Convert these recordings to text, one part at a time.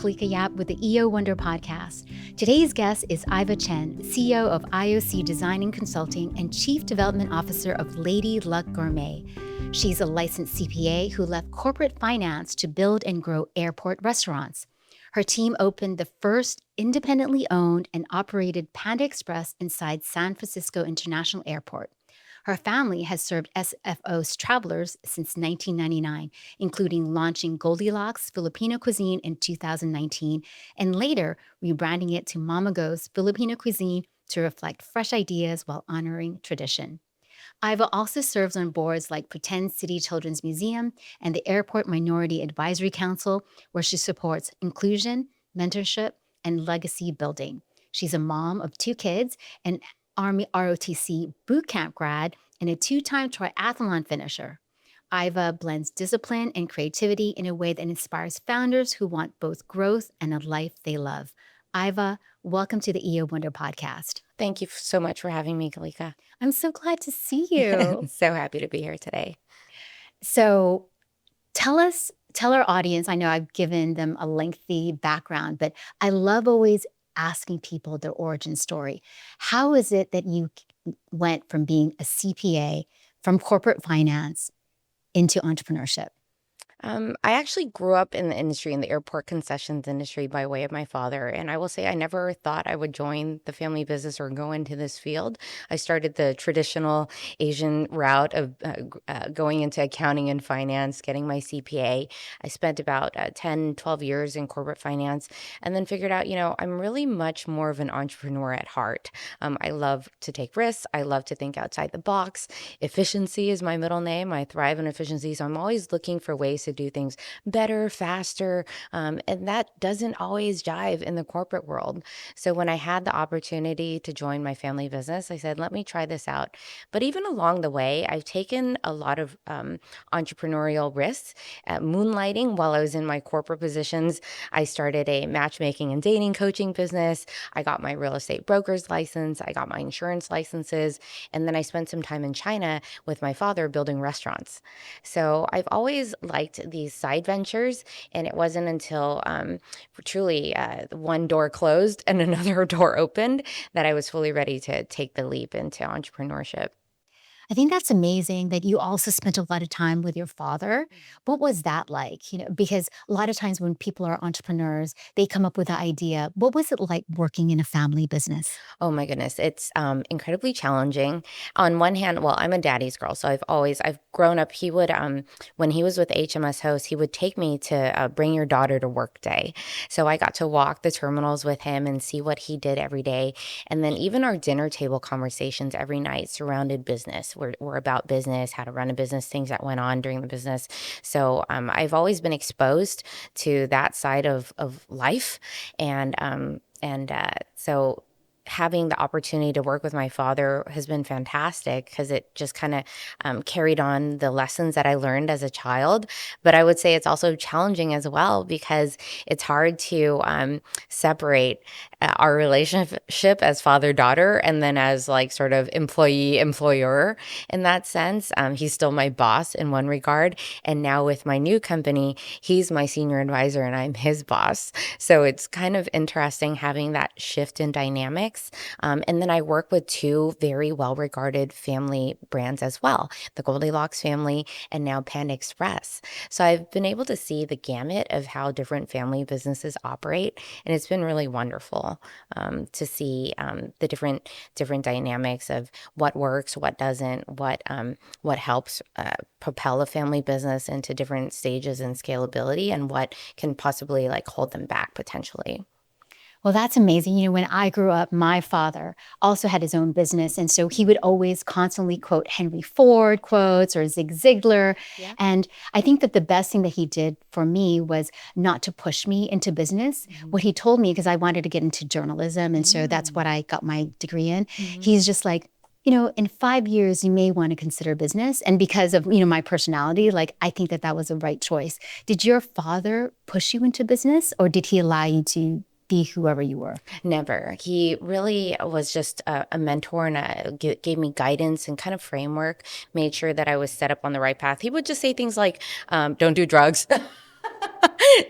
Kalika Yap with the EO Wonder podcast. Today's guest is Iva Chen, CEO of IOC Design and Consulting and Chief Development Officer of Lady Luck Gourmet. She's a licensed CPA who left corporate finance to build and grow airport restaurants. Her team opened the first independently owned and operated Panda Express inside San Francisco International Airport. Her family has served SFO's travelers since 1999, including launching Goldilocks Filipino Cuisine in 2019, and later rebranding it to Mamago's Filipino Cuisine to reflect fresh ideas while honoring tradition. Iva also serves on boards like Pretend City Children's Museum and the Airport Minority Advisory Council, where she supports inclusion, mentorship, and legacy building. She's a mom of 2 kids, an Army ROTC bootcamp grad, and a 2-time triathlon finisher. Iva blends discipline and creativity in a way that inspires founders who want both growth and a life they love. Iva, welcome to the EO Wonder podcast. Thank you so much for having me, Kalika. I'm so glad to see you. So happy to be here today. So tell our audience, I know I've given them a lengthy background, but I love always asking people their origin story. How is it that you went from being a CPA, from corporate finance, into entrepreneurship? I actually grew up in the industry, in the airport concessions industry by way of my father. And I will say I never thought I would join the family business or go into this field. I started the traditional Asian route of going into accounting and finance, getting my CPA. I spent about 10, 12 years in corporate finance and then figured out, I'm really much more of an entrepreneur at heart. I love to take risks. I love to think outside the box. Efficiency is my middle name. I thrive in efficiency. So I'm always looking for ways to do things better, faster, and that doesn't always jive in the corporate world. So when I had the opportunity to join my family business, I said, let me try this out. But even along the way, I've taken a lot of entrepreneurial risks. Moonlighting while I was in my corporate positions, I started a matchmaking and dating coaching business. I got my real estate broker's license. I got my insurance licenses. And then I spent some time in China with my father building restaurants. So I've always liked these side ventures, and it wasn't until truly one door closed and another door opened that I was fully ready to take the leap into entrepreneurship. I think that's amazing that you also spent a lot of time with your father. What was that like? Because a lot of times when people are entrepreneurs, they come up with the idea. What was it like working in a family business? Oh my goodness, it's incredibly challenging. On one hand, well, I'm a daddy's girl, so I've grown up. He would when he was with HMS Host, he would take me to Bring Your Daughter to Work Day. So I got to walk the terminals with him and see what he did every day. And then even our dinner table conversations every night surrounded business. We're about business, how to run a business, things that went on during the business. So I've always been exposed to that side of life, and so having the opportunity to work with my father has been fantastic because it just kind of carried on the lessons that I learned as a child. But I would say it's also challenging as well because it's hard to separate our relationship as father-daughter and then as like sort of employee-employer in that sense. He's still my boss in one regard. And now with my new company, he's my senior advisor and I'm his boss. So it's kind of interesting having that shift in dynamics. And then I work with 2 very well-regarded family brands as well, the Goldilocks family and now Panda Express. So I've been able to see the gamut of how different family businesses operate, and it's been really wonderful to see the different dynamics of what works, what doesn't, what helps propel a family business into different stages and scalability, and what can possibly like hold them back potentially. Well, that's amazing. When I grew up, my father also had his own business. And so he would always constantly quote Henry Ford quotes or Zig Ziglar. Yeah. And I think that the best thing that he did for me was not to push me into business. What he told me, because I wanted to get into journalism, and so that's what I got my degree in. He's just like, in 5 years, you may want to consider business. And because of, my personality, like, I think that was the right choice. Did your father push you into business, or did he allow you to be whoever you were? Never. He really was just a mentor and gave me guidance and kind of framework, made sure that I was set up on the right path. He would just say things like, don't do drugs.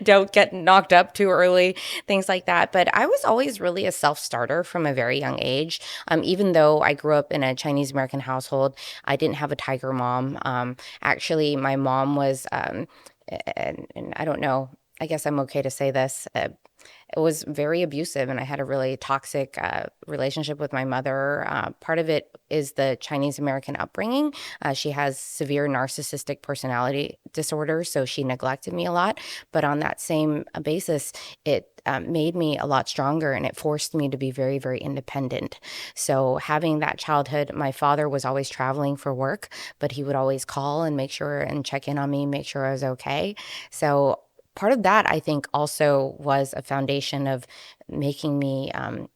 Don't get knocked up too early, things like that. But I was always really a self-starter from a very young age. Even though I grew up in a Chinese American household, I didn't have a tiger mom. Actually, my mom was, and I don't know, I guess I'm okay to say this. It was very abusive, and I had a really toxic relationship with my mother. Part of it is the Chinese American upbringing. She has severe narcissistic personality disorder, so she neglected me a lot. But on that same basis, it made me a lot stronger, and it forced me to be very, very independent. So having that childhood, my father was always traveling for work, but he would always call and make sure and check in on me, make sure I was okay. So part of that, I think, also was a foundation of making me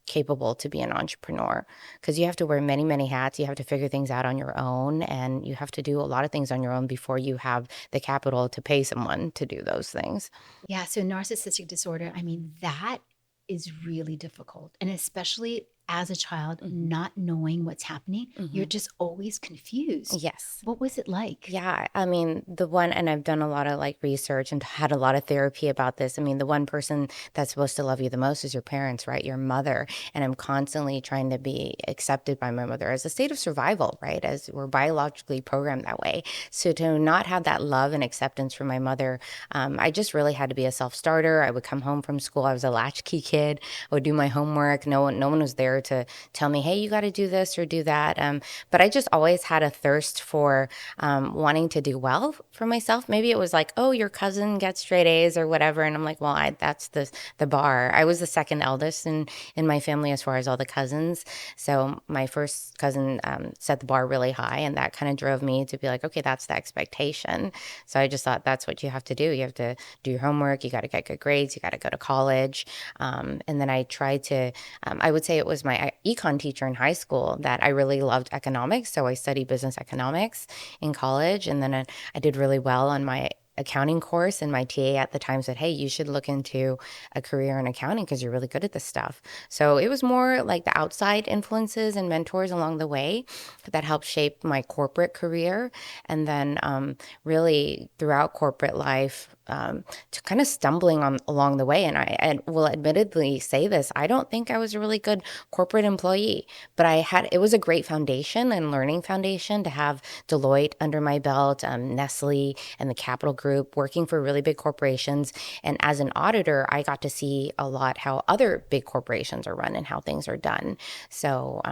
capable to be an entrepreneur, because you have to wear many, many hats. You have to figure things out on your own, and you have to do a lot of things on your own before you have the capital to pay someone to do those things. Yeah, so narcissistic disorder, I mean, that is really difficult. And especially as a child, not knowing what's happening, you're just always confused. Yes. What was it like? Yeah, I mean, the one, and I've done a lot of like research and had a lot of therapy about this. I mean, the one person that's supposed to love you the most is your parents, right? Your mother. And I'm constantly trying to be accepted by my mother as a state of survival, right? As we're biologically programmed that way. So to not have that love and acceptance from my mother, I just really had to be a self-starter. I would come home from school. I was a latchkey kid. I would do my homework. No one was there to tell me, hey, you got to do this or do that. But I just always had a thirst for wanting to do well for myself. Maybe it was like, oh, your cousin gets straight A's or whatever. And I'm like, well, that's the bar. I was the second eldest in my family as far as all the cousins. So my first cousin set the bar really high, and that kind of drove me to be like, okay, that's the expectation. So I just thought that's what you have to do. You have to do your homework. You got to get good grades. You got to go to college. And then I tried to, I would say it was my econ teacher in high school that I really loved economics. So I studied business economics in college, and then I did really well on my accounting course, and my TA at the time said, hey, you should look into a career in accounting because you're really good at this stuff. So it was more like the outside influences and mentors along the way that helped shape my corporate career. And then really throughout corporate life, to kind of stumbling along the way. And I will admittedly say this, I don't think I was a really good corporate employee, but it was a great foundation and learning foundation to have Deloitte under my belt, Nestlé and the Capital Group, working for really big corporations. And as an auditor, I got to see a lot how other big corporations are run and how things are done. So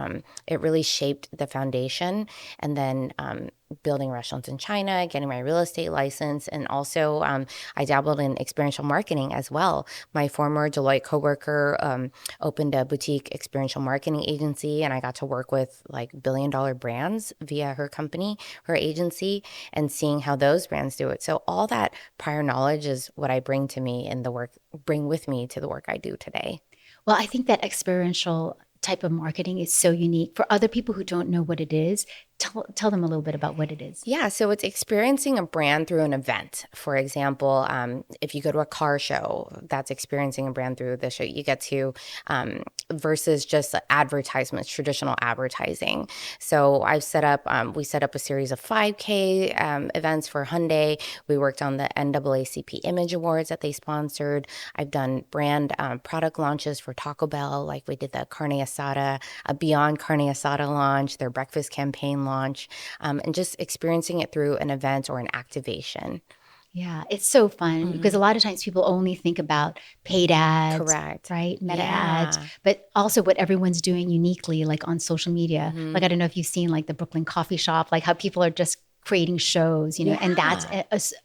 it really shaped the foundation. And then building restaurants in China, getting my real estate license, and also I dabbled in experiential marketing as well. My former Deloitte coworker opened a boutique experiential marketing agency, and I got to work with like billion-dollar brands via her company, her agency, and seeing how those brands do it. So all that prior knowledge is what I bring with me to the work I do today. Well, I think that experiential type of marketing is so unique. For other people who don't know what it is, tell them a little bit about what it is. Yeah, so it's experiencing a brand through an event. For example, if you go to a car show, that's experiencing a brand through the show. You get to versus just advertisements, traditional advertising. So we set up a series of 5K events for Hyundai. We worked on the NAACP Image Awards that they sponsored. I've done brand product launches for Taco Bell, like we did the carne asada, a Beyond Carne Asada launch, their breakfast campaign launch, and just experiencing it through an event or an activation. Yeah, it's so fun because a lot of times people only think about paid ads, Correct. right? Meta Yeah. ads, but also what everyone's doing uniquely, like on social media. Like, I don't know if you've seen like the Brooklyn coffee shop, like how people are just creating shows, and that's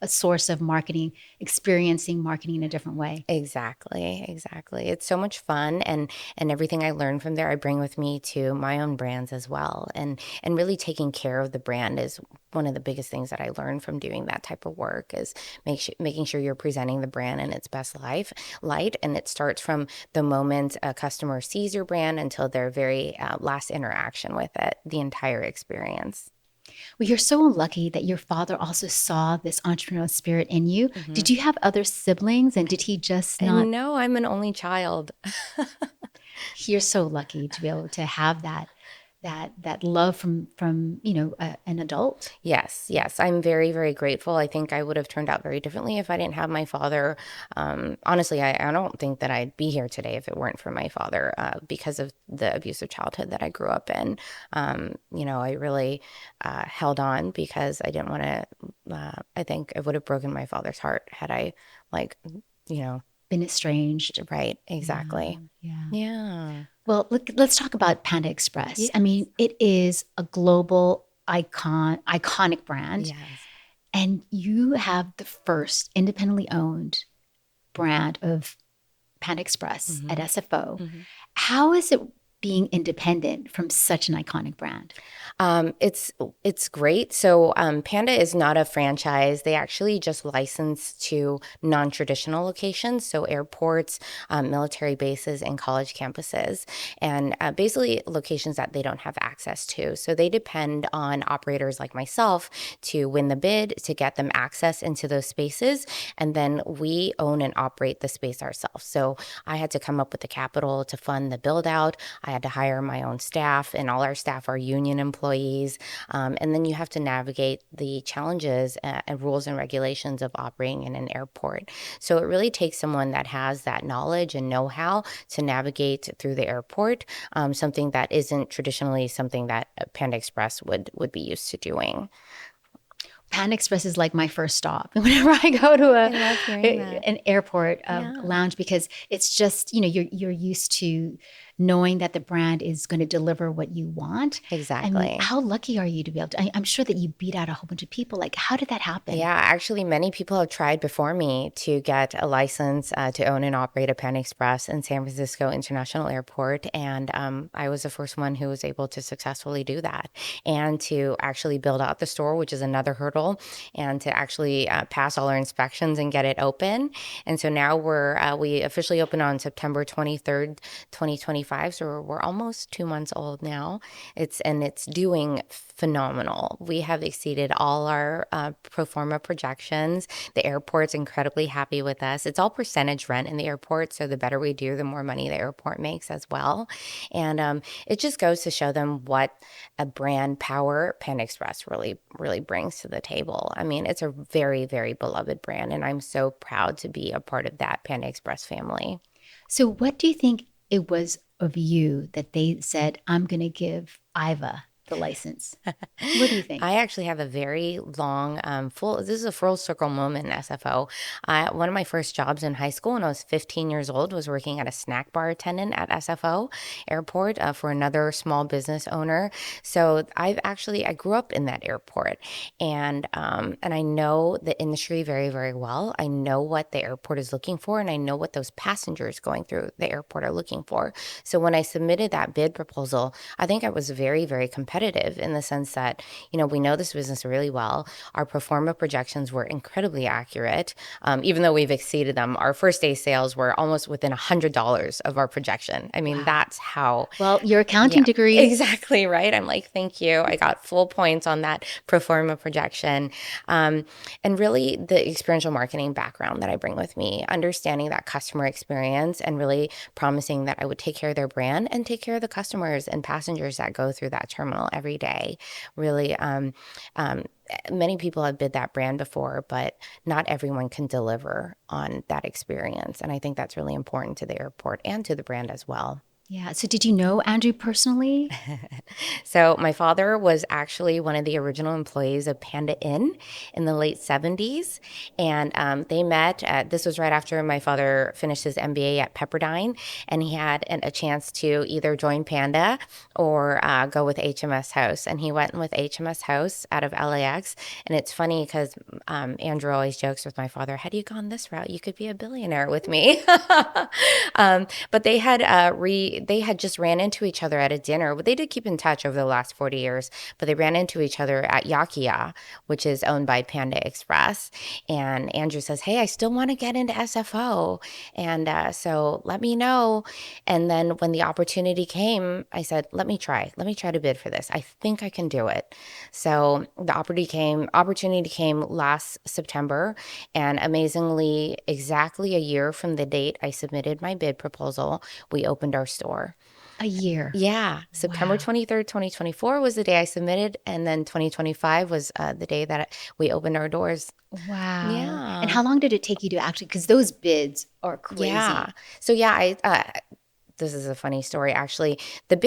a source of marketing, experiencing marketing in a different way. Exactly. It's so much fun, and everything I learned from there, I bring with me to my own brands as well. And really taking care of the brand is one of the biggest things that I learned from doing that type of work, is making sure you're presenting the brand in its best light. And it starts from the moment a customer sees your brand until their very last interaction with it, the entire experience. Well, you're so lucky that your father also saw this entrepreneurial spirit in you. Did you have other siblings, and did he just not? No, I'm an only child. You're so lucky to be able to have that that love from an adult. Yes. I'm very, very grateful. I think I would have turned out very differently if I didn't have my father. Honestly, I don't think that I'd be here today if it weren't for my father, because of the abusive childhood that I grew up in. I really held on because I didn't want to. I think it would have broken my father's heart had I, like, you know, Been estranged. right, exactly. Yeah. Yeah. Well, let's talk about Panda Express. I Yes. mean, it is a global iconic brand, Yes. and you have the first independently owned brand of Panda Express at hmm SFO. hmm How is it being independent from such an iconic brand? It's great. So Panda is not a franchise. They actually just license to non-traditional locations, so airports, military bases, and college campuses, and basically locations that they don't have access to. So they depend on operators like myself to win the bid, to get them access into those spaces, and then we own and operate the space ourselves. So I had to come up with the capital to fund the build out. I had to hire my own staff, and all our staff are union employees. And then you have to navigate the challenges and rules and regulations of operating in an airport. So it really takes someone that has that knowledge and know how to navigate through the airport, something that isn't traditionally something that Panda Express would be used to doing. Panda Express is like my first stop whenever I go to I love hearing that. an airport Yeah, lounge, because it's just you're used to knowing that the brand is going to deliver what you want. I mean, exactly. how lucky are you to be able to? I'm sure that you beat out a whole bunch of people. Like, how did that happen? Yeah, actually, many people have tried before me to get a license to own and operate a Panda Express in San Francisco International Airport. And I was the first one who was able to successfully do that and to actually build out the store, which is another hurdle, and to actually pass all our inspections and get it open. And so now we officially opened on September 23rd, 2025. So we're almost 2 months old now. It's doing phenomenal. We have exceeded all our pro forma projections. The airport's incredibly happy with us. It's all percentage rent in the airport, so the better we do, the more money the airport makes as well. And it just goes to show them what a brand power Panda Express really brings to the table. I mean, it's a very, very beloved brand, and I'm so proud to be a part of that Panda Express family. So, what do you think it was of you that they said, "I'm going to give Iva the license"? What do you think? I actually have a very long, this is a full circle moment in SFO. One of my first jobs in high school when I was 15 years old was working at a snack bar attendant at SFO airport for another small business owner. So I grew up in that airport, and I know the industry very, very well. I know what the airport is looking for, and I know what those passengers going through the airport are looking for. So when I submitted that bid proposal, I think I was very, very competitive in the sense that, we know this business really well. Our pro forma projections were incredibly accurate. Even though we've exceeded them, our first day sales were almost within $100 of our projection. I mean, Wow. that's how. Well, your accounting Yeah, degree. exactly right. I'm like, thank you. I got full points on that pro forma projection. And really the experiential marketing background that I bring with me, understanding that customer experience and really promising that I would take care of their brand and take care of the customers and passengers that go through that terminal every day. Really, um, many people have bid that brand before, but not everyone can deliver on that experience. And I think that's really important to the airport and to the brand as well. Yeah. So, did you know Andrew personally? So my father was actually one of the original employees of Panda Inn in the late 70s. And they met, this was right after my father finished his MBA at Pepperdine. And he had a chance to either join Panda or go with HMS House. And he went with HMS House out of LAX. And it's funny because Andrew always jokes with my father, had you gone this route, you could be a billionaire with me. But they had just ran into each other at a dinner. But they did keep in touch over the last 40 years, but they ran into each other at Yakiya, which is owned by Panda Express. And Andrew says, hey, I still want to get into SFO. And so let me know. And then when the opportunity came, I said, let me try to bid for this. I think I can do it. So the opportunity came last September. And amazingly, exactly a year from the date I submitted my bid proposal, we opened our store. A year. Yeah. September Wow. 23rd, 2024 was the day I submitted. And then 2025 was the day that we opened our doors. Wow. And Yeah. how long did it take you to actually, because those bids are Yeah. crazy. So yeah, this is a funny story actually. The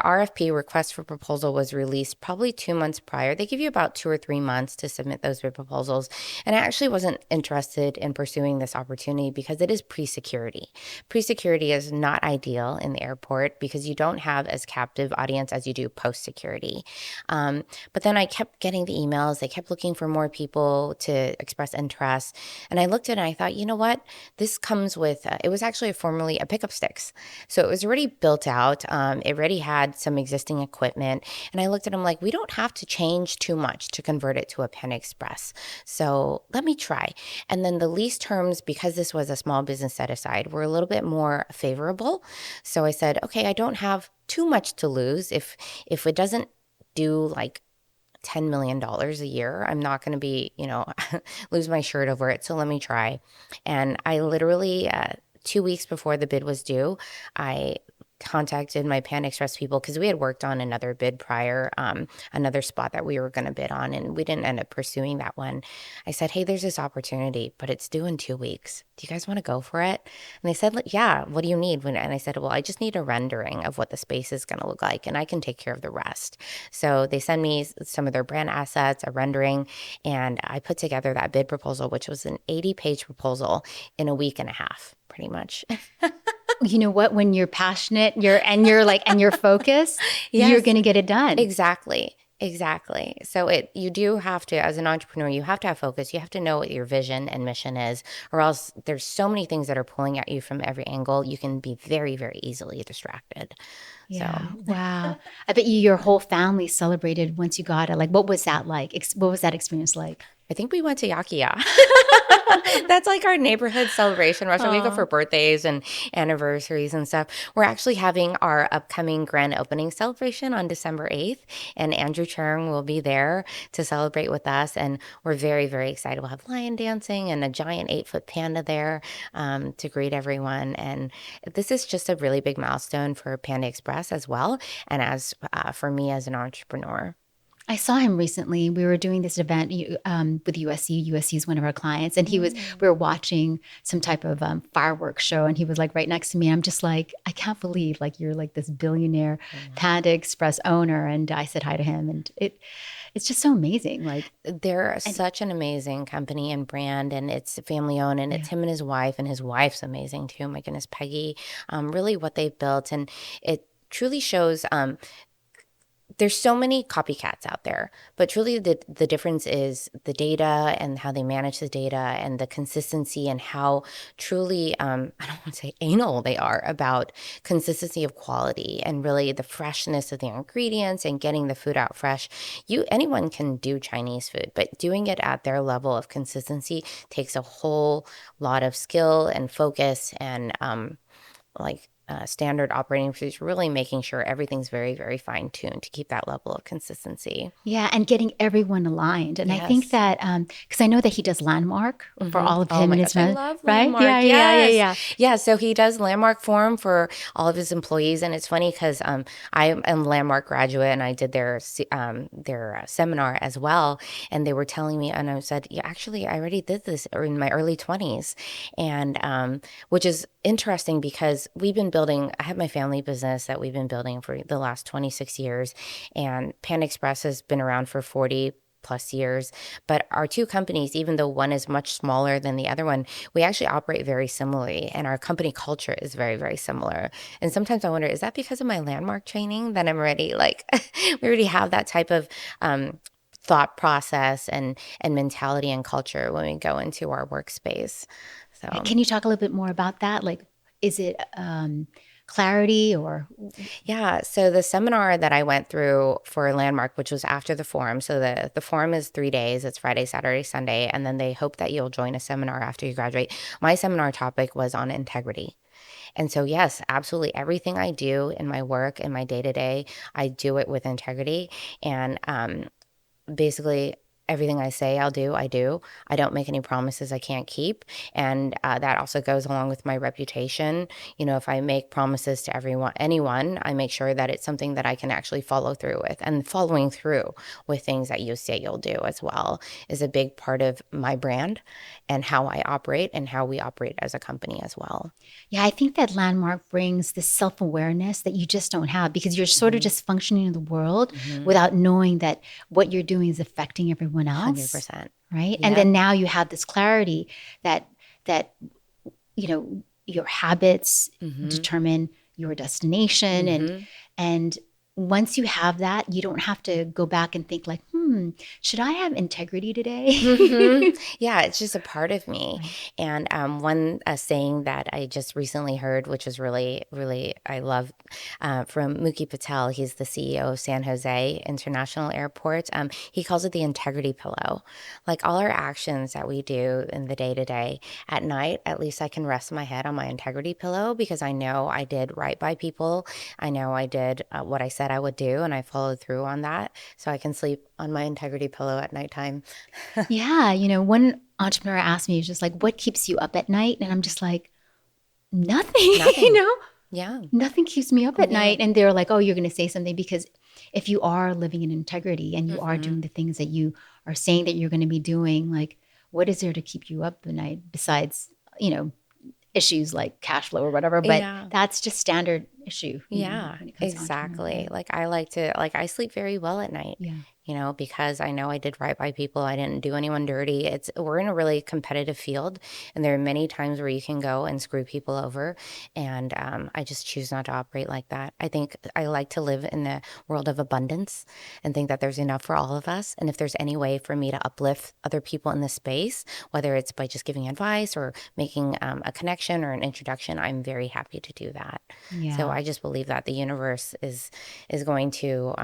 RFP, request for proposal, was released probably 2 months prior. They give you about 2 or 3 months to submit those bid proposals. And I actually wasn't interested in pursuing this opportunity because it is pre-security. Pre-security is not ideal in the airport because you don't have as captive audience as you do post-security. But then I kept getting the emails. They kept looking for more people to express interest. And I looked at it and I thought, you know what? This comes with, it was actually formerly a pickup sticks. So it was already built out. It already had some existing equipment. And I looked at them like, we don't have to change too much to convert it to a Panda Express. So let me try. And then the lease terms, because this was a small business set aside, were a little bit more favorable. So I said, okay, I don't have too much to lose. If it doesn't do like $10 million a year, I'm not going to be, lose my shirt over it. So let me try. And I literally, 2 weeks before the bid was due, I contacted my Panda Express people because we had worked on another bid prior, another spot that we were going to bid on, and we didn't end up pursuing that one. I said, hey, there's this opportunity, but it's due in 2 weeks. Do you guys want to go for it? And they said, yeah, what do you need? And I said, well, I just need a rendering of what the space is going to look like, and I can take care of the rest. So they send me some of their brand assets, a rendering, and I put together that bid proposal, which was an 80-page proposal in a week and a half, pretty much. You know what? When you're passionate, and you're focused, you're Yes. going to get it done. Exactly. So you do have to, as an entrepreneur, you have to have focus. You have to know what your vision and mission is, or else there's so many things that are pulling at you from every angle. You can be very, very easily distracted. Yeah. So Wow. I bet your whole family celebrated once you got it. Like, what was that like? What was that experience like? I think we went to Yakiya. That's like our neighborhood celebration restaurant. We go for birthdays and anniversaries and stuff. We're actually having our upcoming grand opening celebration on December 8th, and Andrew Chung will be there to celebrate with us. And we're very, very excited. We'll have lion dancing and a giant 8-foot panda there to greet everyone. And this is just a really big milestone for Panda Express as well, and as for me as an entrepreneur. I saw him recently. We were doing this event with USC. USC is one of our clients, and we were watching some type of fireworks show, and he was like right next to me. I'm just like, I can't believe like you're like this billionaire Panda Express owner. And I said hi to him, and it's just so amazing. Like they're such an amazing company and brand, and it's family owned, and it's him and his wife's amazing too. My goodness, Peggy, really what they've built, and it truly shows. There's so many copycats out there, but truly the difference is the data and how they manage the data and the consistency and how truly, I don't want to say anal they are about consistency of quality and really the freshness of the ingredients and getting the food out fresh. Anyone can do Chinese food, but doing it at their level of consistency takes a whole lot of skill and focus and standard operating procedures, really making sure everything's very, very fine tuned to keep that level of consistency. yeah, and getting everyone aligned. And I think Yes. that because I know that he does Landmark for all of Oh him my and gosh, his I friends, love right? Landmark. Yeah, Yes. Yeah, so he does Landmark Forum for all of his employees, and it's funny because I am a Landmark graduate, and I did their seminar as well, and they were telling me, and I said, yeah, actually, I already did this in my early 20s, and which is interesting because I have my family business that we've been building for the last 26 years, and Pan Express has been around for 40 plus years. But our two companies, even though one is much smaller than the other one, we actually operate very similarly, and our company culture is very, very similar. And sometimes I wonder, is that because of my Landmark training that I'm already like, we already have that type of thought process and mentality and culture when we go into our workspace. So Can you talk a little bit more about that? Like, is it clarity or? yeah, so the seminar that I went through for Landmark, which was after the forum, so the forum is 3 days. It's Friday, Saturday, Sunday, and then they hope that you'll join a seminar after you graduate. My seminar topic was on integrity. And so, yes, absolutely everything I do in my work, in my day-to-day, I do it with integrity. And basically, everything I say I'll do, I do. I don't make any promises I can't keep. And that also goes along with my reputation. If I make promises to anyone, I make sure that it's something that I can actually follow through with. And following through with things that you say you'll do as well is a big part of my brand and how I operate and how we operate as a company as well. Yeah, I think that Landmark brings this self-awareness that you just don't have because you're sort of just functioning in the world without knowing that what you're doing is affecting everyone else. 100%. Right? Yeah. And then now you have this clarity that your habits determine your destination and once you have that, you don't have to go back and think like, should I have integrity today? Yeah, it's just a part of me. Right. And one saying that I just recently heard, which is really, really, I love, from Mookie Patel. He's the CEO of San Jose International Airport. He calls it the integrity pillow. Like all our actions that we do in the day-to-day, at night, at least I can rest my head on my integrity pillow because I know I did right by people. I know I did what I said I would do, and I followed through on that. So I can sleep on my integrity pillow at nighttime. Yeah. One entrepreneur asked me, just like, what keeps you up at night? And I'm just like, nothing. Yeah. Nothing keeps me up at night. And they're like, oh, you're going to say something, because if you are living in integrity and you are doing the things that you are saying that you're going to be doing, like, what is there to keep you up at night besides, issues like cash flow or whatever, but that's just standard issue. When it comes exactly. Like I sleep very well at night. Yeah. Because I know I did right by people. I didn't do anyone dirty. We're in a really competitive field, and there are many times where you can go and screw people over. And I just choose not to operate like that. I think I like to live in the world of abundance and think that there's enough for all of us. And if there's any way for me to uplift other people in this space, whether it's by just giving advice or making a connection or an introduction, I'm very happy to do that. Yeah. So I just believe that the universe is going to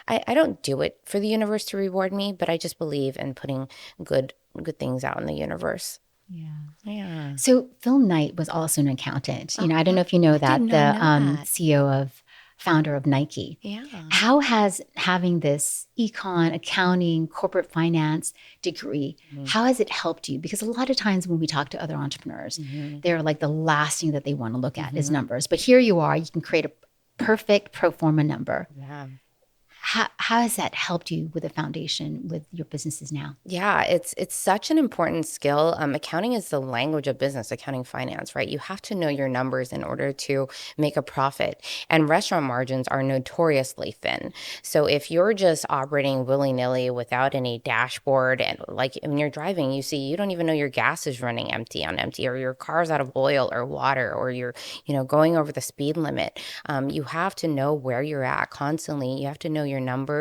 I don't do it for the universe to reward me, but I just believe in putting good things out in the universe. Yeah. So Phil Knight was also an accountant. I don't know if you know that, CEO founder of Nike. Yeah. How has having this econ, accounting, corporate finance degree, how has it helped you? Because a lot of times when we talk to other entrepreneurs, they're like the last thing that they want to look at is numbers. But here you are, you can create a perfect pro forma number. Yeah. How has that helped you with a foundation with your businesses now? Yeah, it's such an important skill. Accounting is the language of business, accounting, finance, right? You have to know your numbers in order to make a profit. And restaurant margins are notoriously thin. So if you're just operating willy-nilly without any dashboard, and like when you're driving, you don't even know your gas is running empty on empty, or your car's out of oil or water, or you're going over the speed limit. You have to know where you're at constantly. You have to know your numbers.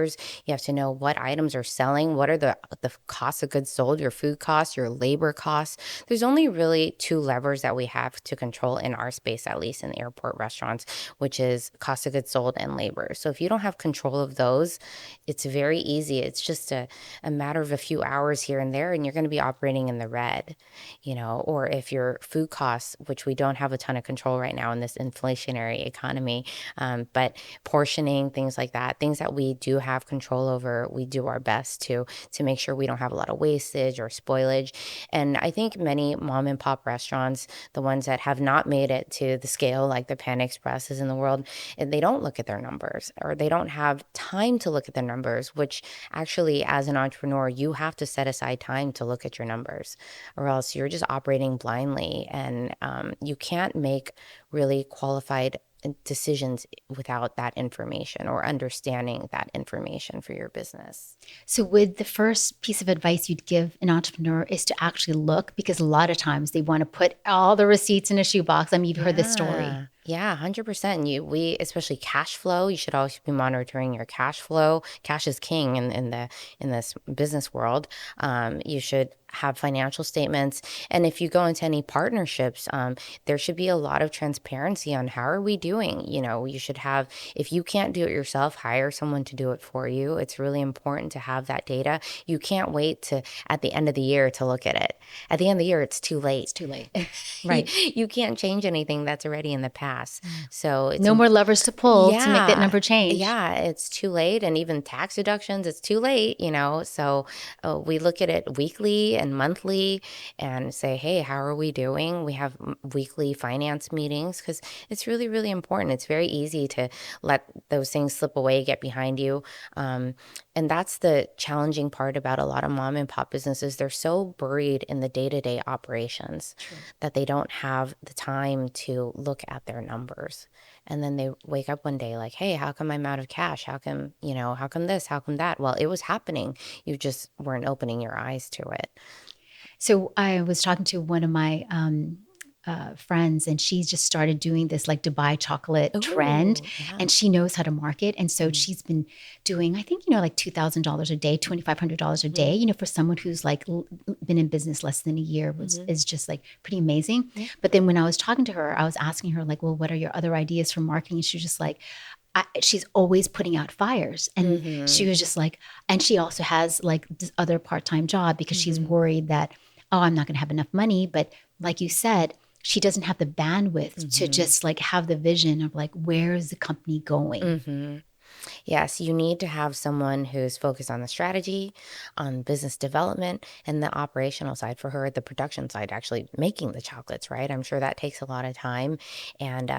You have to know what items are selling, what are the costs of goods sold, your food costs, your labor costs. There's only really two levers that we have to control in our space, at least in airport restaurants, which is cost of goods sold and labor. So if you don't have control of those, it's very easy. It's just a matter of a few hours here and there, and you're going to be operating in the red, or if your food costs, which we don't have a ton of control right now in this inflationary economy, but portioning, things like that, things that we do have control over, we do our best to make sure we don't have a lot of wastage or spoilage. And I think many mom and pop restaurants, the ones that have not made it to the scale like the Panda Expresses in the world, they don't look at their numbers, or they don't have time to look at their numbers, which actually as an entrepreneur, you have to set aside time to look at your numbers, or else you're just operating blindly, and you can't make really qualified decisions without that information or understanding that information for your business. So would the first piece of advice you'd give an entrepreneur is to actually look, because a lot of times they want to put all the receipts in a shoebox. I mean, you've heard this story. Yeah, 100%. We especially cash flow. You should always be monitoring your cash flow. Cash is king in this business world. You should have financial statements, and if you go into any partnerships, there should be a lot of transparency on how are we doing. You should have. If you can't do it yourself, hire someone to do it for you. It's really important to have that data. You can't wait to at the end of the year to look at it. At the end of the year, it's too late. It's too late, right? You can't change anything that's already in the past. pass. So it's No more levers to pull to make that yeah, number change. yeah, it's too late. And even tax deductions, it's too late, So we look at it weekly and monthly and say, hey, how are we doing? We have weekly finance meetings because it's really, really important. It's very easy to let those things slip away, get behind you. And that's the challenging part about a lot of mom and pop businesses. They're so buried in the day-to-day operations that they don't have the time to look at their numbers. And then they wake up one day like, hey, how come I'm out of cash? How come, how come this? How come that? Well, it was happening. You just weren't opening your eyes to it. So I was talking to one of my friends, and she just started doing this like Dubai chocolate trend, and she knows how to market. And so she's been doing, I think, like $2,000 a day, $2,500 a day, for someone who's like been in business less than a year is just like pretty amazing. But then when I was talking to her, I was asking her like, well, what are your other ideas for marketing? And she was just like, she's always putting out fires. And she was just like, and she also has like this other part-time job because she's worried that, oh, I'm not going to have enough money. But like you said, she doesn't have the bandwidth to just like have the vision of like, where is the company going? Yes, you need to have someone who's focused on the strategy, on business development, and the operational side. For her, the production side, actually making the chocolates, right? I'm sure that takes a lot of time, and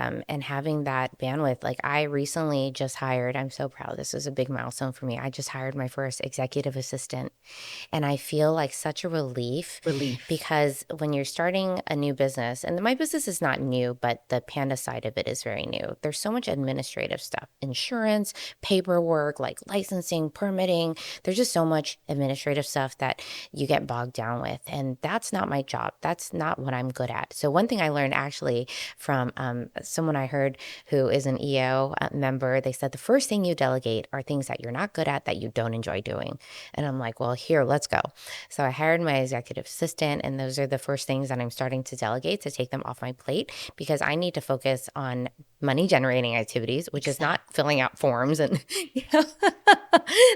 having that bandwidth. Like I recently just hired. I'm so proud. This is a big milestone for me. I just hired my first executive assistant, and I feel like such a relief because when you're starting a new business, and my business is not new, but the Panda side of it is very new. There's so much administrative stuff, insurance, paperwork, like licensing, permitting. There's just so much administrative stuff that you get bogged down with. And that's not my job. That's not what I'm good at. So one thing I learned actually from someone I heard who is an EO member, they said the first thing you delegate are things that you're not good at that you don't enjoy doing. And I'm like, well, here, let's go. So I hired my executive assistant, and those are the first things that I'm starting to delegate to take them off my plate because I need to focus on money generating activities, which is not filling out forms and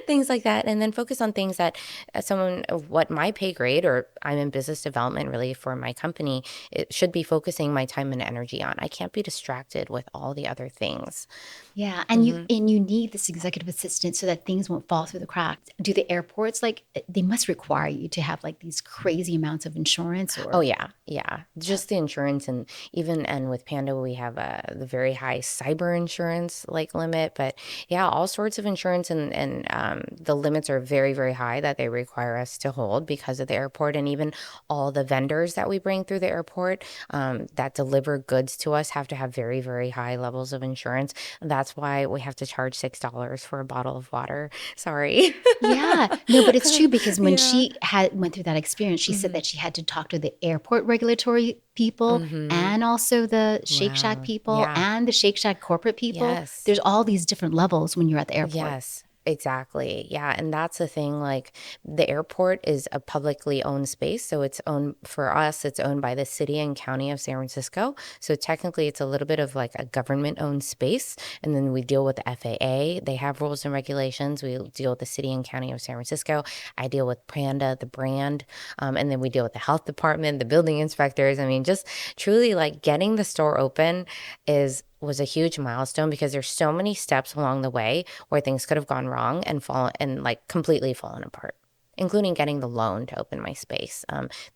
things like that. And then focus on things that someone of what my pay grade, or I'm in business development really for my company, it should be focusing my time and energy on. I can't be distracted with all the other things. Yeah. And you need this executive assistant so that things won't fall through the cracks. Do the airports, like, they must require you to have like these crazy amounts of insurance? Or Oh yeah. Just the insurance, and with Panda we have the very high cyber insurance like limit, but yeah, all sorts of insurance, and the limits are very, very high that they require us to hold because of the airport, and even all the vendors that we bring through the airport that deliver goods to us have to have very, very high levels of insurance. That's why we have to charge $6 for a bottle of water. Sorry. Yeah, no, but it's true because when she went through that experience, she said that she had to talk to the airport regulatory people and also the Shake Shack people and the Shake Shack corporate people. Yes. There's all these different levels when you're at the airport. Yes. Exactly. Yeah. And that's the thing. Like the airport is a publicly owned space. So it's owned, for us, it's owned by the city and county of San Francisco. So technically it's a little bit of like a government owned space. And then we deal with the FAA. They have rules and regulations. We deal with the city and county of San Francisco. I deal with Panda, the brand. And then we deal with the health department, the building inspectors. I mean, just truly like getting the store open was a huge milestone because there's so many steps along the way where things could have gone wrong and completely fallen apart, including getting the loan to open my space.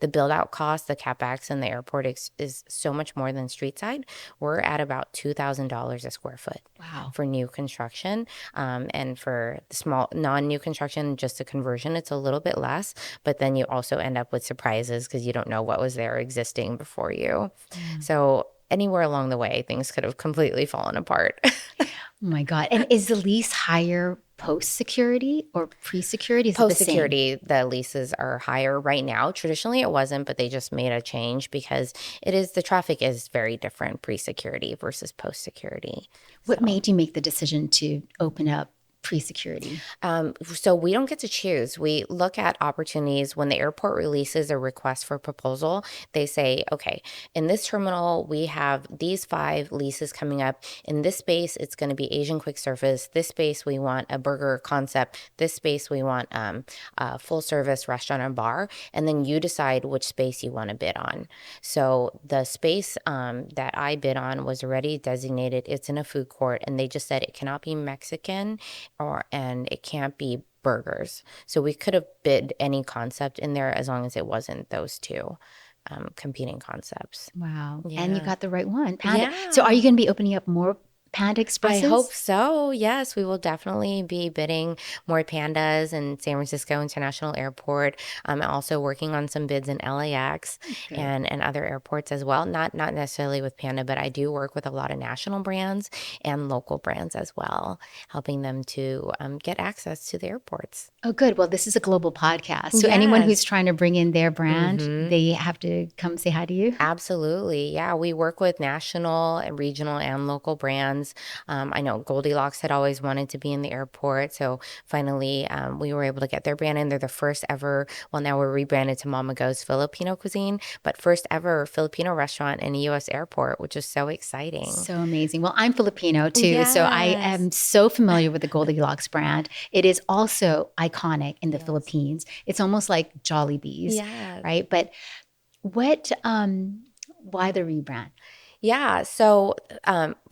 The build out cost, the CapEx in the airport is so much more than street side. We're at about $2,000 a square foot. Wow. For new construction. And for the small non-new construction, just a conversion, it's a little bit less, but then you also end up with surprises because you don't know what was there existing before you. So anywhere along the way, things could have completely fallen apart. Oh my God. And is the lease higher post-security or pre-security? Post-security, the leases are higher right now. Traditionally, it wasn't, but they just made a change because the traffic is very different pre-security versus post-security. What made you make the decision to open up pre-security? So we don't get to choose. We look at opportunities when the airport releases a request for proposal. They say, okay, in this terminal, we have these 5 leases coming up. In this space, it's going to be Asian quick service. This space, we want a burger concept. This space, we want a full service restaurant and bar. And then you decide which space you want to bid on. So the space that I bid on was already designated. It's in a food court, and they just said it cannot be Mexican and it can't be burgers. So we could have bid any concept in there as long as it wasn't those two competing concepts. Wow. Yeah. And you got the right one. Panda. Yeah. So are you going to be opening up more Panda Expresses? I hope so. Yes, we will definitely be bidding more pandas in San Francisco International Airport. I'm also working on some bids in LAX and other airports as well. Not necessarily with Panda, but I do work with a lot of national brands and local brands as well, helping them to get access to the airports. Oh, good. Well, this is a global podcast. So anyone Yes. who's trying to bring in their brand, they have to come say hi to you? Absolutely. Yeah, we work with national and regional and local brands. I know Goldilocks had always wanted to be in the airport. So finally, we were able to get their brand in. They're the first ever, well, now we're rebranded to Mamago's Filipino Cuisine, but first ever Filipino restaurant in a U.S. airport, which is so exciting. So amazing. Well, I'm Filipino too, so I Yes. am so familiar with the Goldilocks brand. It is also iconic in the Philippines. It's almost like Jollibee's, Yes. right? But why the rebrand? Yeah, so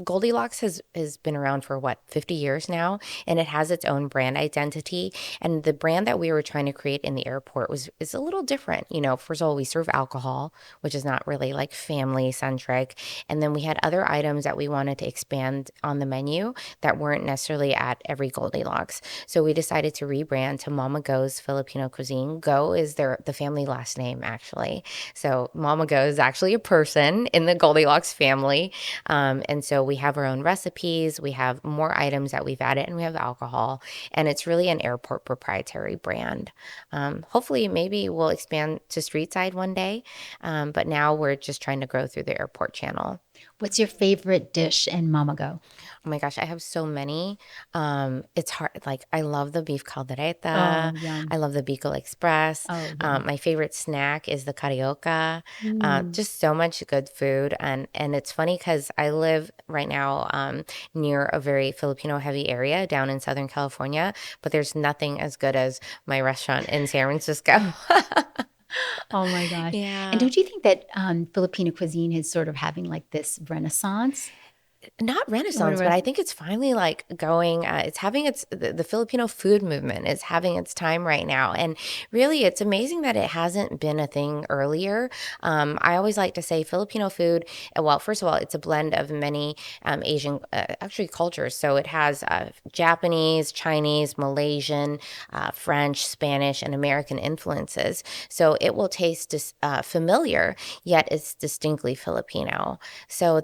Goldilocks has been around for 50 years now, and it has its own brand identity. And the brand that we were trying to create in the airport is a little different. You know, first of all, we serve alcohol, which is not really like family centric. And then we had other items that we wanted to expand on the menu that weren't necessarily at every Goldilocks. So we decided to rebrand to Mamago's Filipino Cuisine. Go is the family last name, actually. So Mamago is actually a person in the Goldilocks family. And so we have our own recipes, we have more items that we've added, and we have alcohol. And it's really an airport proprietary brand. Hopefully, maybe we'll expand to street side one day. But now we're just trying to grow through the airport channel. What's your favorite dish in Mamago? Oh my gosh, I have so many. It's hard. Like, I love the beef caldereta. Oh, yum. I love the Bicol Express. Oh, yum. My favorite snack is the carioca. Just so much good food. And it's funny because I live right now near a very Filipino heavy area down in Southern California, but there's nothing as good as my restaurant in San Francisco. Oh my gosh. Yeah. And don't you think that Filipino cuisine is sort of having like this renaissance? Not renaissance, but I think it's finally like going, it's having the Filipino food movement is having its time right now. And really, it's amazing that it hasn't been a thing earlier. I always like to say Filipino food, well, first of all, it's a blend of many Asian, actually cultures. So it has Japanese, Chinese, Malaysian, French, Spanish, and American influences. So it will taste familiar, yet it's distinctly Filipino. So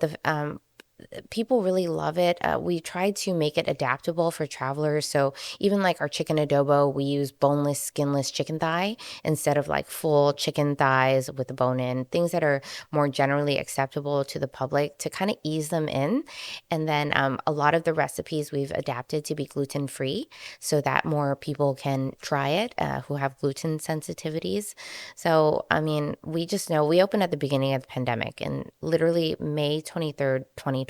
people really love it. We tried to make it adaptable for travelers. So even like our chicken adobo, we use boneless, skinless chicken thigh instead of like full chicken thighs with the bone in, things that are more generally acceptable to the public to kind of ease them in. And then a lot of the recipes we've adapted to be gluten free so that more people can try it who have gluten sensitivities. So, I mean, we just know we opened at the beginning of the pandemic and literally May 23rd, 2020.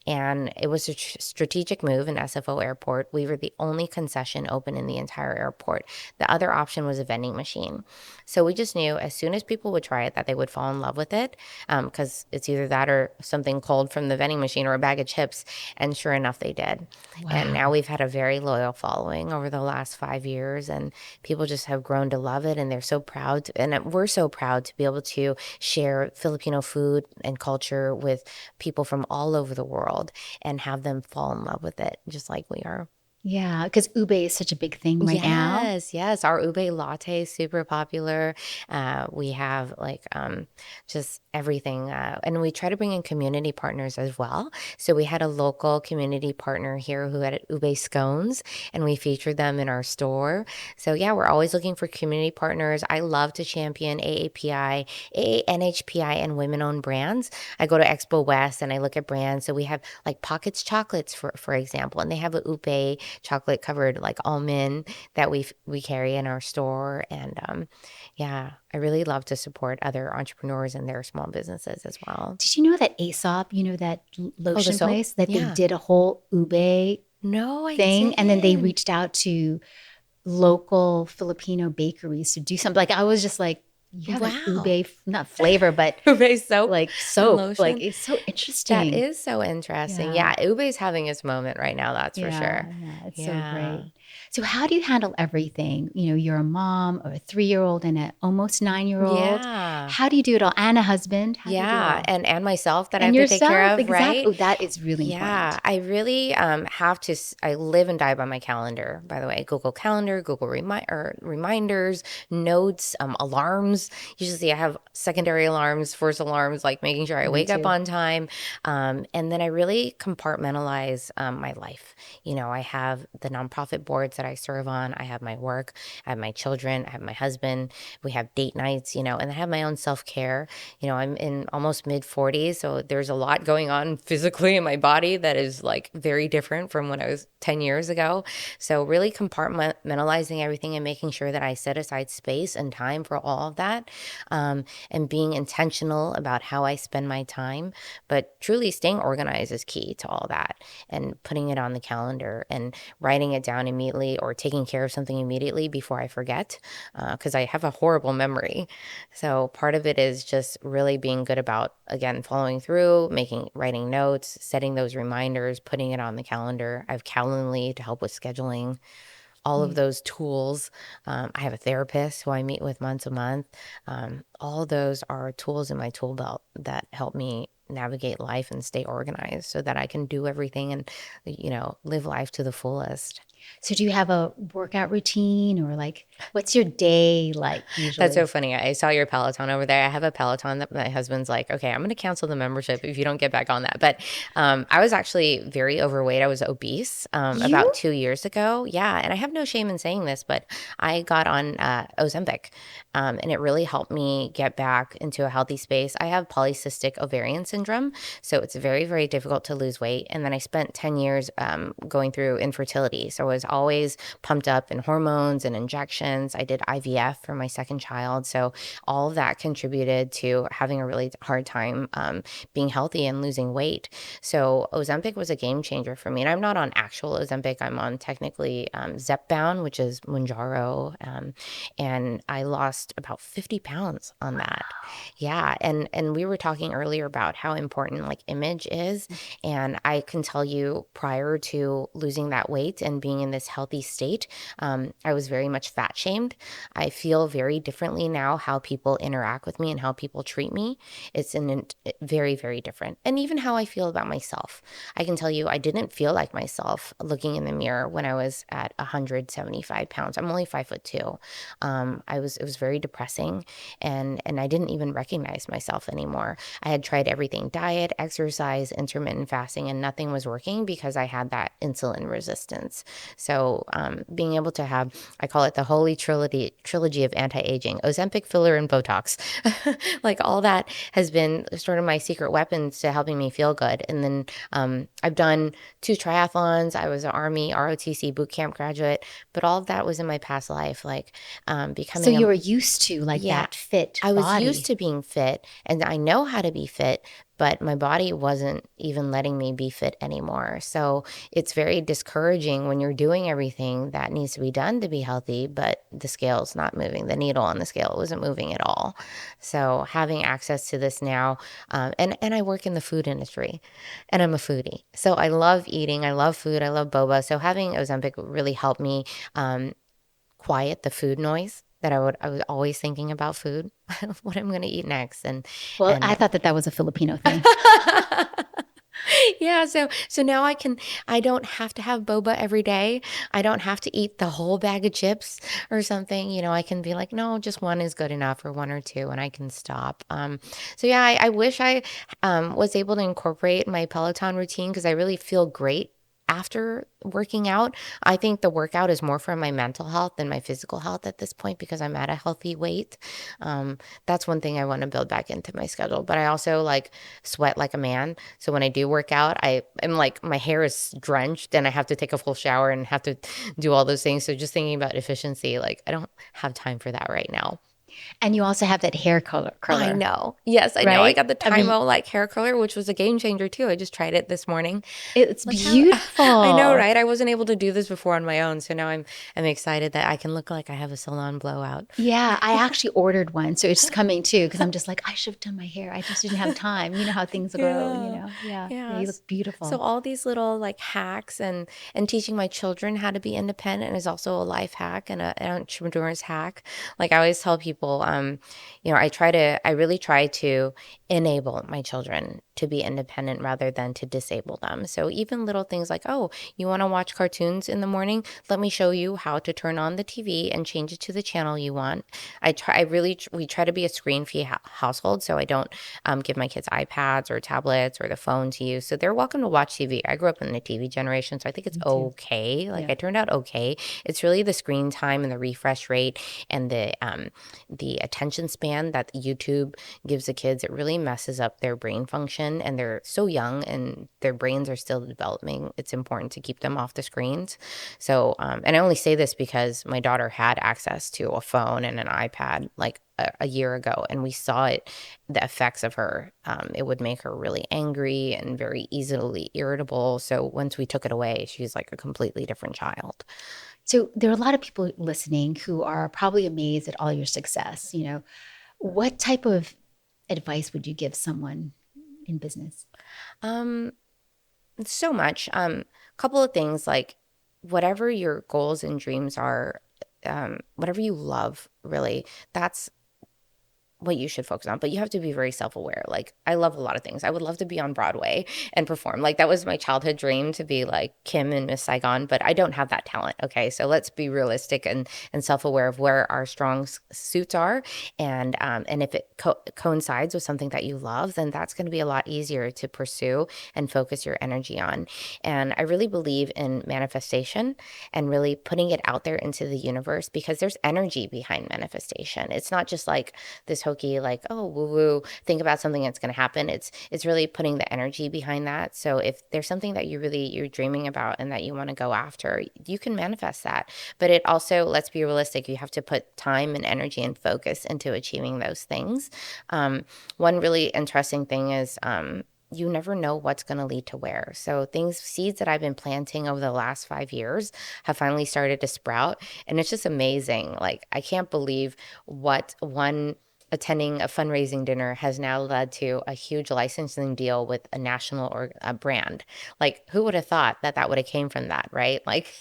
And it was a strategic move in SFO Airport. We were the only concession open in the entire airport. The other option was a vending machine. So we just knew as soon as people would try it that they would fall in love with it because it's either that or something cold from the vending machine or a bag of chips. And sure enough, they did. Wow. And now we've had a very loyal following over the last 5 years, and people just have grown to love it. And they're so proud. And we're so proud to be able to share Filipino food and culture with people from all over the world and have them fall in love with it, just like we are. Yeah, because ube is such a big thing right now. Yes. Our ube latte is super popular. We have like just everything. And we try to bring in community partners as well. So we had a local community partner here who had ube scones, and we featured them in our store. So yeah, we're always looking for community partners. I love to champion AAPI, NHPI, and women-owned brands. I go to Expo West and I look at brands. So we have like Pockets Chocolates, for example, and they have a ube chocolate covered like almond that we carry in our store. And yeah, I really love to support other entrepreneurs and their small businesses as well. Did you know that Aesop, that Oh, the lotion soap? place, that they Yeah. did a whole ube No, I thing, and then they didn't. reached out to local Filipino bakeries to do something. Like I was just like, you have an Wow. ube, not flavor, but Ube soap like and soap. Like lotion. it's so That interesting. is so interesting. Yeah, Ube's having its moment right now, that's for sure. Yeah, it's so Yeah. great. So how do you handle everything? You're a mom of a 3-year-old and an almost 9-year-old. Yeah. How do you do it all? And a husband. How do you do it Yeah, all? and myself that I And have to take care yourself, of, right? exactly. That is really Yeah, important. I really have to. I live and die by my calendar. By the way, Google Calendar, Google reminders, notes, alarms. Usually, I have secondary alarms, first alarms, like making sure I Me wake up too. on time, and then I really compartmentalize my life. I have the nonprofit boards that I serve on. I have my work. I have my children. I have my husband. We have date nights. And I have my own self care. I'm in almost mid 40s, so there's a lot going on physically in my body that is like very different from when I was 10 years ago. So really compartmentalizing everything and making sure that I set aside space and time for all of that, and being intentional about how I spend my time. But truly staying organized is key to all that, and putting it on the calendar and writing it down immediately or taking care of something immediately before I forget, because I have a horrible memory. So part of it is just really being good about, again, following through, writing notes, setting those reminders, putting it on the calendar. I have Calendly to help with scheduling, all of those tools. I have a therapist who I meet with once a month. All of those are tools in my tool belt that help me navigate life and stay organized so that I can do everything and, live life to the fullest. So do you have a workout routine, or like what's your day like That's so usually? funny. I saw your Peloton over there. I have a Peloton that my husband's like, okay, I'm going to cancel the membership if you don't get back on that. But I was actually very overweight. I was obese You? about 2 years ago. Yeah. And I have no shame in saying this, but I got on Ozempic, and it really helped me get back into a healthy space. I have polycystic ovarian syndrome, so it's very, very difficult to lose weight. And then I spent 10 years going through infertility. So I was always pumped up in hormones and injections. I did IVF for my second child. So all of that contributed to having a really hard time being healthy and losing weight. So Ozempic was a game changer for me. And I'm not on actual Ozempic. I'm on technically Zepbound, which is Mounjaro. And I lost about 50 pounds on that. Yeah. And we were talking earlier about how important like image is. And I can tell you, prior to losing that weight and being in this healthy state, I was very much fat shamed. I feel very differently now how people interact with me and how people treat me. It's very, very different. And even how I feel about myself. I can tell you, I didn't feel like myself looking in the mirror when I was at 175 pounds. I'm only 5'2". It was very depressing, and I didn't even recognize myself anymore. I had tried everything: diet, exercise, intermittent fasting, and nothing was working because I had that insulin resistance. So being able to have, I call it the holy trilogy of anti-aging: Ozempic, filler, and Botox. Like all that has been sort of my secret weapons to helping me feel good. And then I've done 2 triathlons. I was an Army ROTC bootcamp graduate, but all of that was in my past life, like So becoming you were used to like yeah, that fit I was used body. to being fit, and I know how to be fit, but my body wasn't even letting me be fit anymore. So it's very discouraging when you're doing everything that needs to be done to be healthy, but the scale's not moving. The needle on the scale wasn't moving at all. So having access to this now, and I work in the food industry, and I'm a foodie. So I love eating. I love food. I love boba. So having Ozempic really helped me quiet the food noise that I was always thinking about food, what I'm going to eat next. Well, And I thought that was a Filipino thing. yeah, so now I don't have to have boba every day. I don't have to eat the whole bag of chips or something. I can be like, no, just one is good enough, or one or two, and I can stop. So yeah, I wish I was able to incorporate my Peloton routine, because I really feel great after working out. I think the workout is more for my mental health than my physical health at this point because I'm at a healthy weight. That's one thing I want to build back into my schedule. But I also like sweat like a man. So when I do work out, I am like, my hair is drenched and I have to take a full shower and have to do all those things. So just thinking about efficiency, like I don't have time for that right now. And you also have that hair curler, I know. Yes, I know. I right? got the I mean, Tymo like hair color, which was a game changer too. I just tried it this morning. it's Look how I know, beautiful. right? I wasn't able to do this before on my own, so now I'm excited that I can look like I have a salon blowout. Yeah, I actually ordered one, so it's coming too because I'm just like, I should have done my hair. I just didn't have time. You know how things go, you Yeah. know? Yeah. Yeah, Yeah. you look So beautiful. all these little like hacks and teaching my children how to be independent is also a life hack and an entrepreneur's hack. Like I always tell people, I really try to enable my children to be independent rather than to disable them. So even little things like, oh, you want to watch cartoons in the morning? Let me show you how to turn on the TV and change it to the channel you want. We try to be a screen-free household, so I don't give my kids iPads or tablets or the phone to use. So they're welcome to watch TV. I grew up in the TV generation, so I think it's Me too. okay. Like Yeah. I turned out okay. It's really the screen time and the refresh rate and the attention span that YouTube gives the kids. It really messes up their brain function, and they're so young and their brains are still developing. It's important to keep them off the screens. So, and I only say this because my daughter had access to a phone and an iPad like a year ago, and we saw the effects of her. It would make her really angry and very easily irritable. So once we took it away, she's like a completely different child. So there are a lot of people listening who are probably amazed at all your success. You know, what type of advice would you give someone in business? Um, so much. Couple of things like whatever your goals and dreams are, whatever you love, really, that's what you should focus on. But you have to be very self-aware. Like I love a lot of things. I would love to be on Broadway and perform. Like that was my childhood dream, to be like Kim in Miss Saigon, but I don't have that talent. Okay. So let's be realistic and self-aware of where our strong suits are. And if it coincides with something that you love, then that's going to be a lot easier to pursue and focus your energy on. And I really believe in manifestation and really putting it out there into the universe, because there's energy behind manifestation. It's not just like this hokey, like, oh, woo woo, think about something that's going to happen. It's really putting the energy behind that. So if there's something that you're dreaming about and that you want to go after, you can manifest that. But it also, let's be realistic, you have to put time and energy and focus into achieving those things. One really interesting thing is, you never know what's going to lead to where. So seeds that I've been planting over the last 5 years have finally started to sprout. And it's just amazing. Like, I can't believe what one attending a fundraising dinner has now led to a huge licensing deal with a national or a brand. Like, who would have thought that that would have came from that, right? Like,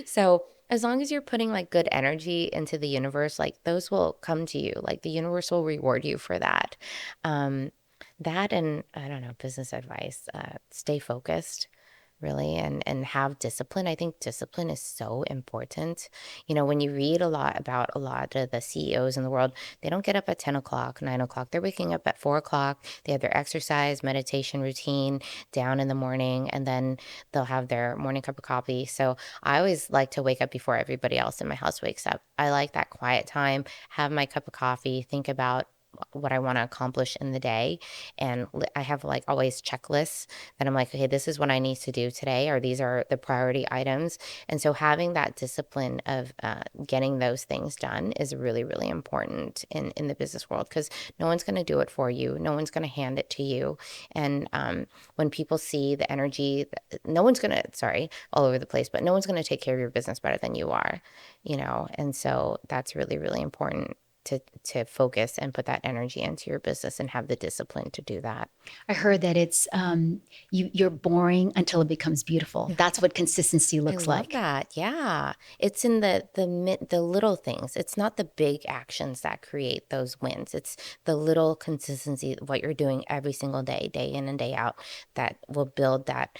so as long as you're putting like good energy into the universe, like those will come to you. Like the universe will reward you for that. Um, that and I don't know, business advice, stay focused really and have discipline. I think discipline is so important. You know, when you read a lot about a lot of the CEOs in the world, they don't get up at 10 o'clock, 9 o'clock. They're waking up at 4 o'clock. They have their exercise, meditation routine down in the morning, and then they'll have their morning cup of coffee. So I always like to wake up before everybody else in my house wakes up. I like that quiet time, have my cup of coffee, think about what I want to accomplish in the day. And I have like always checklists that I'm like, okay, this is what I need to do today, or these are the priority items. And so having that discipline of getting those things done is really, really important in the business world, because no one's going to do it for you. No one's going to hand it to you. And when people see the energy, no one's going to, sorry, all over the place, but no one's going to take care of your business better than you are, you know? And so that's really, really important to focus and put that energy into your business and have the discipline to do that. I heard that it's you're boring until it becomes beautiful. That's what consistency I looks love like. that. Yeah. It's in the little things. It's not the big actions that create those wins. It's the little consistency, what you're doing every single day, day in and day out, that will build that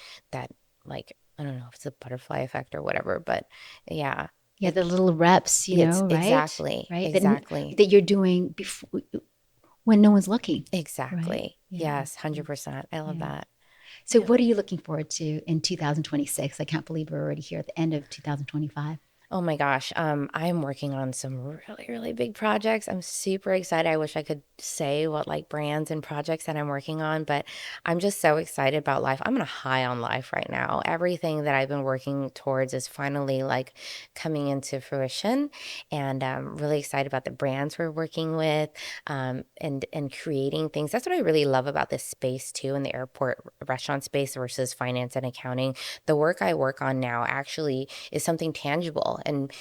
like, I don't know if it's a butterfly effect or whatever, but yeah. Yeah, the little reps, you It's know, right? exactly, Right. exactly. That you're doing before when no one's looking. Right. Exactly. Yeah. Yes, 100%. I love Yeah. that. So what are you looking forward to in 2026? I can't believe we're already here at the end of 2025. Oh my gosh. I'm working on some really, really big projects. I'm super excited. I wish I could say what like brands and projects that I'm working on, but I'm just so excited about life. I'm on a high on life right now. Everything that I've been working towards is finally like coming into fruition. And I'm really excited about the brands we're working with, and creating things. That's what I really love about this space too, in the airport restaurant space versus finance and accounting. The work I work on now actually is something tangible and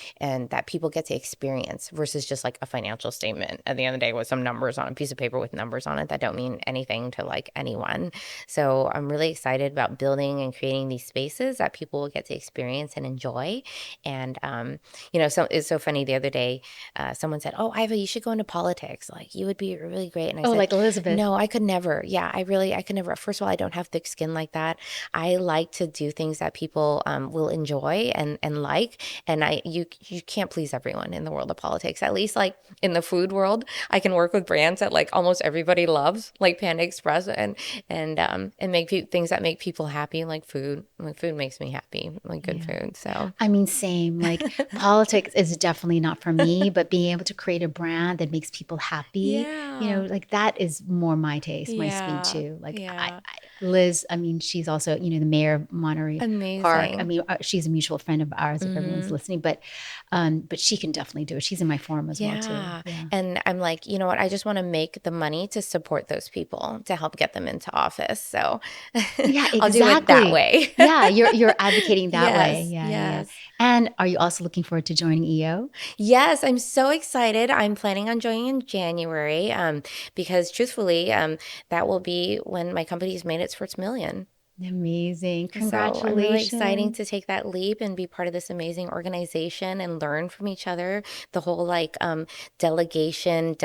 that people get to experience versus just like a financial statement at the end of the day with some numbers on a piece of paper with numbers on it that don't mean anything to like anyone. So I'm really excited about building and creating these spaces that people will get to experience and enjoy. And so it's so funny. The other day, someone said, "Oh, Iva, you should go into politics. Like you would be really great." And I Oh, said, like Elizabeth. "No, I could never. Yeah, I could never. First of all, I don't have thick skin like that. I like to do things that people will enjoy and like, and you can't please everyone in the world of politics. At least like in the food world, I can work with brands that like almost everybody loves, like Panda Express, and make things that make people happy, like food. Like food makes me happy, like good Yeah. food. So I mean, same. Like politics is definitely not for me, but being able to create a brand that makes people happy, yeah, like that is more my taste, my speed yeah, too. Like yeah, Liz, I mean, she's also, the mayor of Monterey Park. I amazing. mean, she's a mutual friend of ours if everyone's Hmm. listening, but she can definitely do it. She's in my forum as well too. Yeah. Yeah. And I'm like, you know what? I just want to make the money to support those people to help get them into office. So Yeah, I'll do it that exactly. way. Yeah, you're advocating that way. Yes, Yeah, yeah, yeah. yes. And are you also looking forward to joining EO? Yes, I'm so excited. I'm planning on joining in January, because truthfully, that will be when my company's made its first million. Amazing. So I'm really exciting Congratulations. to take that leap and be part of this amazing organization and learn from each other. The whole like delegating,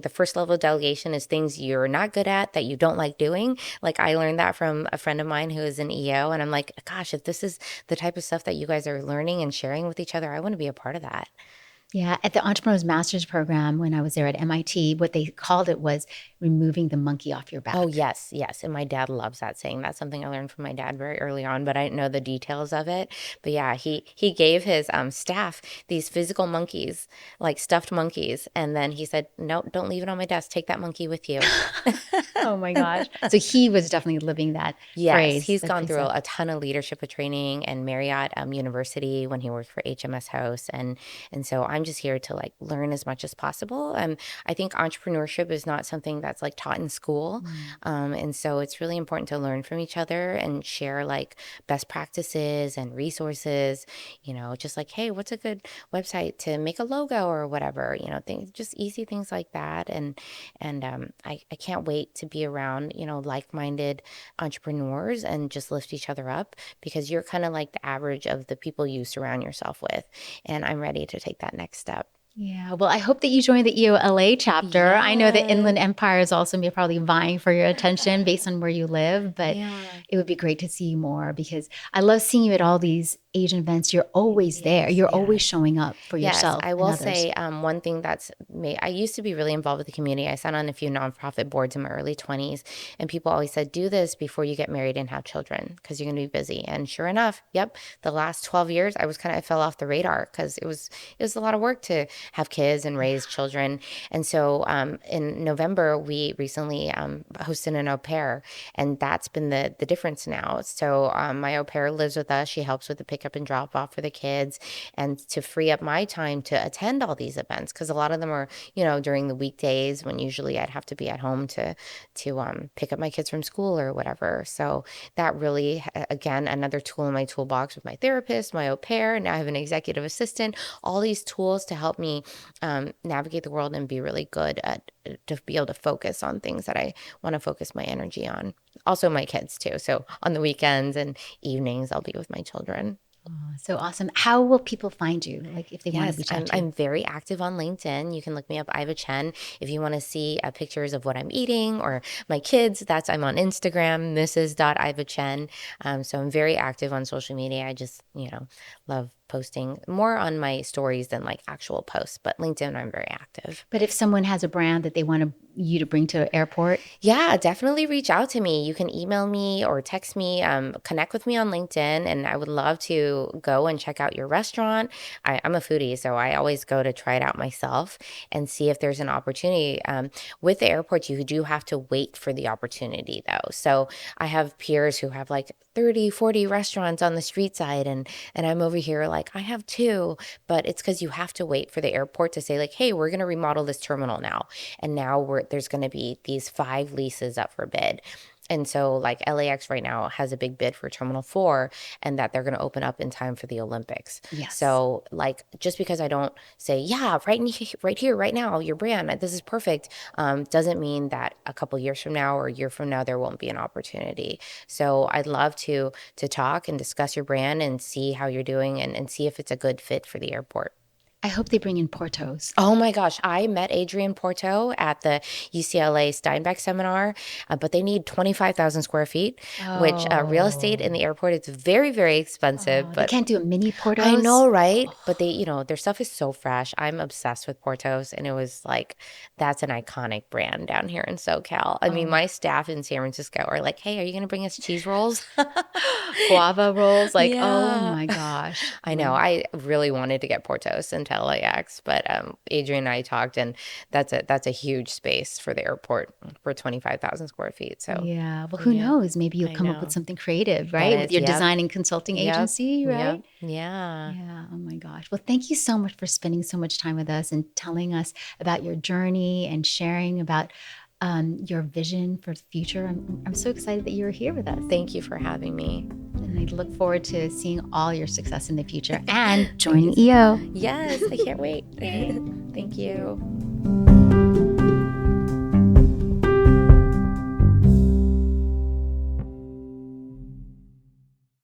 the first level of delegation is things you're not good at that you don't like doing. Like I learned that from a friend of mine who is an EO, and I'm like, gosh, if this is the type of stuff that you guys are learning and sharing with each other, I want to be a part of that. Yeah, at the Entrepreneur's Master's program when I was there at MIT, what they called it was removing the monkey off your Oh, back. yes, yes, and my dad loves that saying. That's something I learned from my dad very early on, but I didn't know the details of it. But yeah, he gave his staff these physical monkeys, like stuffed monkeys, and then he said, "No, don't leave it on my desk. Take that monkey with you." Oh my gosh. So he was definitely living that Yes, phrase, he's that gone through precept. a ton of leadership training and Marriott University when he worked for HMS Host, and so I'm just here to like learn as much as possible. I think entrepreneurship is not something that's like taught in school, Mm. and so it's really important to learn from each other and share like best practices and resources. Just like, hey, what's a good website to make a logo or whatever. Things, just easy things like that, and I can't wait to be around like-minded entrepreneurs and just lift each other up, because you're kind of like the average of the people you surround yourself with. And I'm ready to take that next step. Yeah, well, I hope that you join the EOLA chapter. I know that Yes. Inland Empire is also probably vying for your attention based on where you live, but Yeah. it would be great to see you more because I love seeing you at all these Asian events. You're always there. Yes. You're always Yes. showing up for Yes, yourself I and will others. say one thing that's me. I used to be really involved with the community. I sat on a few nonprofit boards in my early 20s, and people always said, do this before you get married and have children because you're going to be busy. And sure enough, yep, the last 12 years, I fell off the radar because it was a lot of work to have kids and raise children. And so in November, we recently hosted an au pair, and that's been the difference now. So my au pair lives with us. She helps with the pickup and drop off for the kids, and to free up my time to attend all these events, because a lot of them are during the weekdays when usually I'd have to be at home to pick up my kids from school or whatever. So that really, again, another tool in my toolbox with my therapist, my au pair, and now I have an executive assistant, all these tools to help me navigate the world and be really good at to be able to focus on things that I want to focus my energy on. Also my kids too. So on the weekends and evenings, I'll be with my children. Oh, so awesome. How will people find you? Like if they want to Yes, reach out I'm to you? I'm very active on LinkedIn. You can look me up, Iva Chen. If you want to see pictures of what I'm eating or my kids, I'm on Instagram, Mrs. Iva Chen. So I'm very active on social media. I just love posting more on my stories than like actual posts, but LinkedIn, I'm very active. But if someone has a brand that they want you to bring to an airport? Yeah, definitely reach out to me. You can email me or text me, connect with me on LinkedIn, and I would love to go and check out your restaurant. I'm a foodie, so I always go to try it out myself and see if there's an opportunity. With the airports, you do have to wait for the opportunity though. So I have peers who have like 30, 40 restaurants on the street side, and I'm over here like, I have 2, but it's because you have to wait for the airport to say like, hey, we're going to remodel this terminal now. And now there's going to be these 5 leases up for bid. And so like LAX right now has a big bid for Terminal 4, and that they're going to open up in time for the Olympics. Yes. So like, just because I don't say, yeah, right here, right now, your brand, this is perfect, doesn't mean that a couple years from now or a year from now, there won't be an opportunity. So I'd love to talk and discuss your brand and see how you're doing and see if it's a good fit for the airport. I hope they bring in Portos. Oh my gosh. I met Adrian Porto at the UCLA Steinbeck seminar, but they need 25,000 square feet, which real estate in the airport is very, very expensive. They But can't do a mini Portos? I know, right? But they, their stuff is so fresh. I'm obsessed with Portos, and it was like, that's an iconic brand down here in SoCal. I mean, my staff in San Francisco are like, hey, are you going to bring us cheese rolls? Guava rolls? Like, Yeah. Oh my gosh. I know. I really wanted to get Portos into LAX, but Adrian and I talked, and that's a huge space for the airport for 25,000 square feet. So yeah, well, who knows? Maybe you'll come up with something creative, right? With your design and consulting agency, right? Yeah. Yeah. Oh my gosh. Well, thank you so much for spending so much time with us and telling us about your journey and sharing about your vision for the future. I'm so excited that you're here with us. Thank you for having me. And I look forward to seeing all your success in the future and joining EO. Yes, I can't wait. Thank you.